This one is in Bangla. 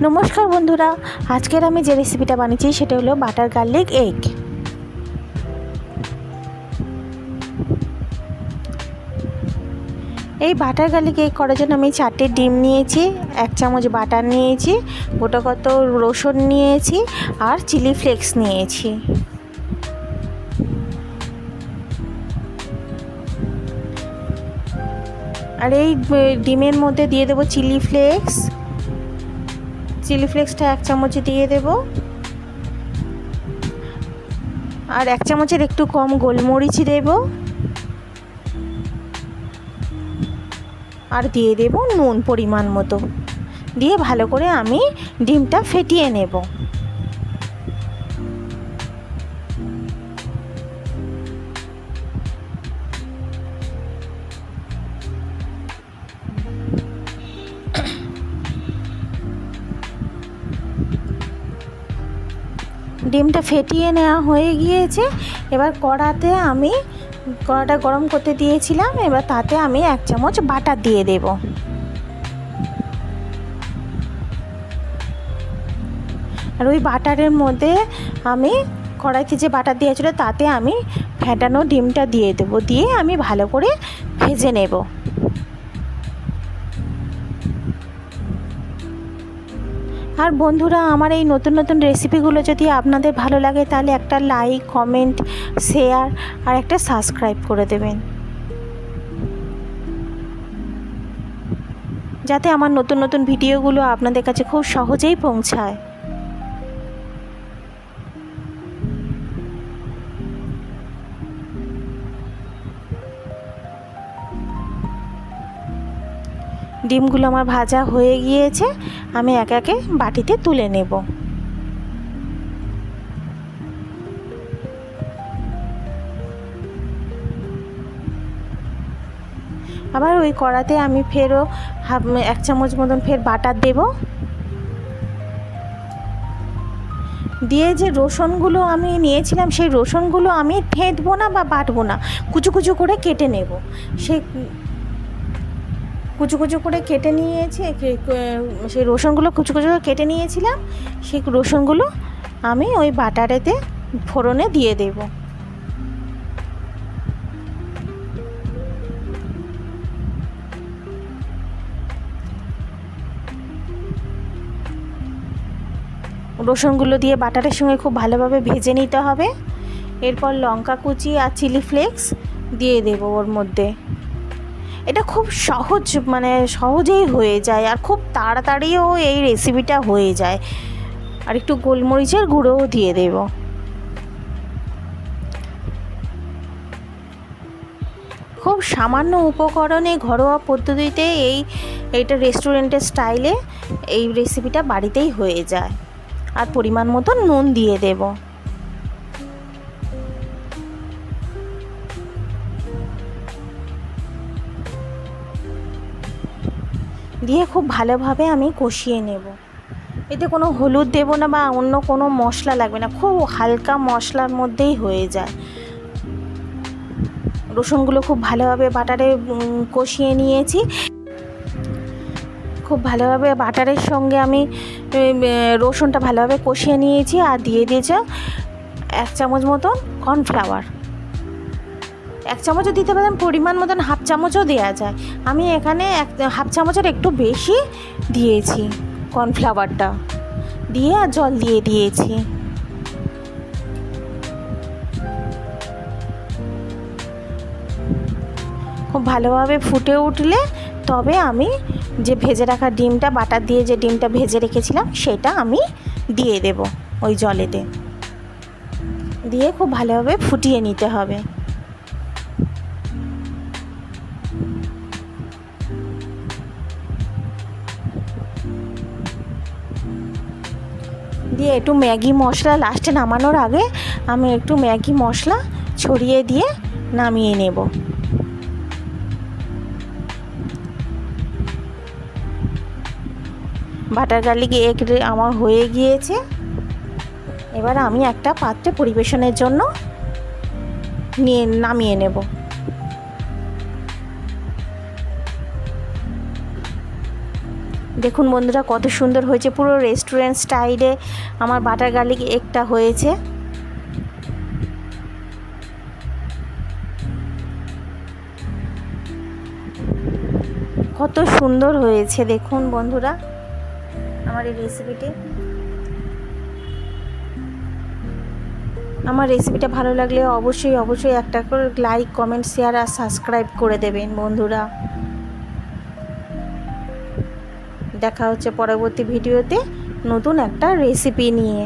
নমস্কার বন্ধুরা, আজকের আমি যে রেসিপিটা বানিয়েছি সেটা হলো বাটার গার্লিক এগ। এই বাটার গার্লিক এগ করার জন্য আমি 4টে ডিম নিয়েছি, 1 চামচ বাটার নিয়েছি, গোটা কত রসুন নিয়েছি আর চিলি ফ্লেক্স নিয়েছি। আর এই ডিমের মধ্যে দিয়ে দেবো চিলি ফ্লেক্সটা 1 চামচ দিয়ে দেব, আর 1 চামচের একটু কম গোলমরিচ দেব, আর দিয়ে দেব নুন পরিমাণ মতো। দিয়ে ভালো করে আমি ডিমটা ফেটিয়ে নেব। ডিমটা ফেটিয়ে নেওয়া হয়ে গিয়েছে। এবার কড়াটা গরম করতে দিয়েছিলাম, এবার তাতে আমি 1 চামচ বাটার দিয়ে দেব। আর ওই বাটারের মধ্যে আমি কড়াইতে যে বাটার দিয়েছিল তাতে আমি ফেটানো ডিমটা দিয়ে দেব, দিয়ে আমি ভালো করে ভেজে নেব। আর বন্ধুরা, আমার এই নতুন নতুন রেসিপিগুলো যদি আপনাদের ভালো লাগে তাহলে একটা লাইক, কমেন্ট, শেয়ার আর একটা সাবস্ক্রাইব করে দেবেন, যাতে আমার নতুন নতুন ভিডিওগুলো আপনাদের কাছে খুব সহজেই পৌঁছায়। ডিমগুলো আমার ভাজা হয়ে গিয়েছে, আমি একে একে বাটিতে তুলে নেব। আবার ওই কড়াতে আমি ফেরও 1 চামচ মতন বাটার দেব, দিয়ে যে রসুনগুলো আমি নিয়েছিলাম সেই রসুনগুলো আমি ফেটবো না বা বাটবো না, কুচু কুচু করে কেটে নেব। সেই কুচু কুচু করে কেটে নিয়েছি, সেই রসুনগুলো কুচু কুচু করে কেটে নিয়েছিলাম, সেই রসুনগুলো আমি ওই বাটারেতে ফোড়নে দিয়ে দেব। রসুনগুলো দিয়ে বাটারের সঙ্গে খুব ভালোভাবে ভেজে নিতে হবে। এরপর লঙ্কা কুচি আর চিলি ফ্লেক্স দিয়ে দেব ওর মধ্যে। এটা খুব সহজেই হয়ে যায়, আর খুব তাড়াতাড়িও এই রেসিপিটা হয়ে যায়। আর একটু গোলমরিচের গুঁড়োও দিয়ে দেব। খুব সামান্য উপকরণে ঘরোয়া পদ্ধতিতে এইটা রেস্টুরেন্টের স্টাইলে এই রেসিপিটা বাড়িতেই হয়ে যায়। আর পরিমাণ মতো নুন দিয়ে দেব। দিয়ে খুব ভালোভাবে আমি কষিয়ে নেব। এতে কোনো হলুদ দেব না বা অন্য কোনো মশলা লাগবে না, খুব হালকা মশলার মধ্যেই হয়ে যায়। রসুনগুলো খুব ভালোভাবে বাটারে কষিয়ে নিয়েছি। খুব ভালোভাবে বাটারের সঙ্গে আমি রসুনটা ভালোভাবে কষিয়ে নিয়েছি, আর দিয়ে দিয়েছি 1 চামচ মতন কর্নফ্লাওয়ার। 1 চামচও দিতে পারেন, পরিমাণ মতন 1/2 চামচও দেওয়া যায়। আমি এখানে 1/2 চামচের একটু বেশি দিয়েছি কর্নফ্লাওয়ারটা, দিয়ে আর জল দিয়ে দিয়েছি। খুব ভালোভাবে ফুটে উঠলে তবে আমি যে ভেজে রাখা ডিমটা, বাটার দিয়ে যে ডিমটা ভেজে রেখেছিলাম সেটা আমি দিয়ে দেব ওই জলেতে। দিয়ে খুব ভালোভাবে ফুটিয়ে নিতে হবে। দিয়ে একটু ম্যাগি মশলা লাস্টে নামানোর আগে আমি একটু ম্যাগি মশলা ছড়িয়ে দিয়ে নামিয়ে নেব। বাটার গার্লিক এগ আমার হয়ে গিয়েছে। এবার আমি একটা পাত্রে পরিবেশনের জন্য নামিয়ে নেব। দেখুন বন্ধুরা কত সুন্দর হয়েছে, পুরো রেস্টুরেন্ট স্টাইলে আমার বাটার গার্লিক এগটা হয়েছে। কত সুন্দর হয়েছে দেখুন বন্ধুরা আমার এই রেসিপিটি। আমার রেসিপিটা ভালো লাগলে অবশ্যই একটা করে লাইক, কমেন্ট, শেয়ার আর সাবস্ক্রাইব করে দেবেন বন্ধুরা। দেখা হচ্ছে পরবর্তী ভিডিওতে নতুন একটা রেসিপি নিয়ে।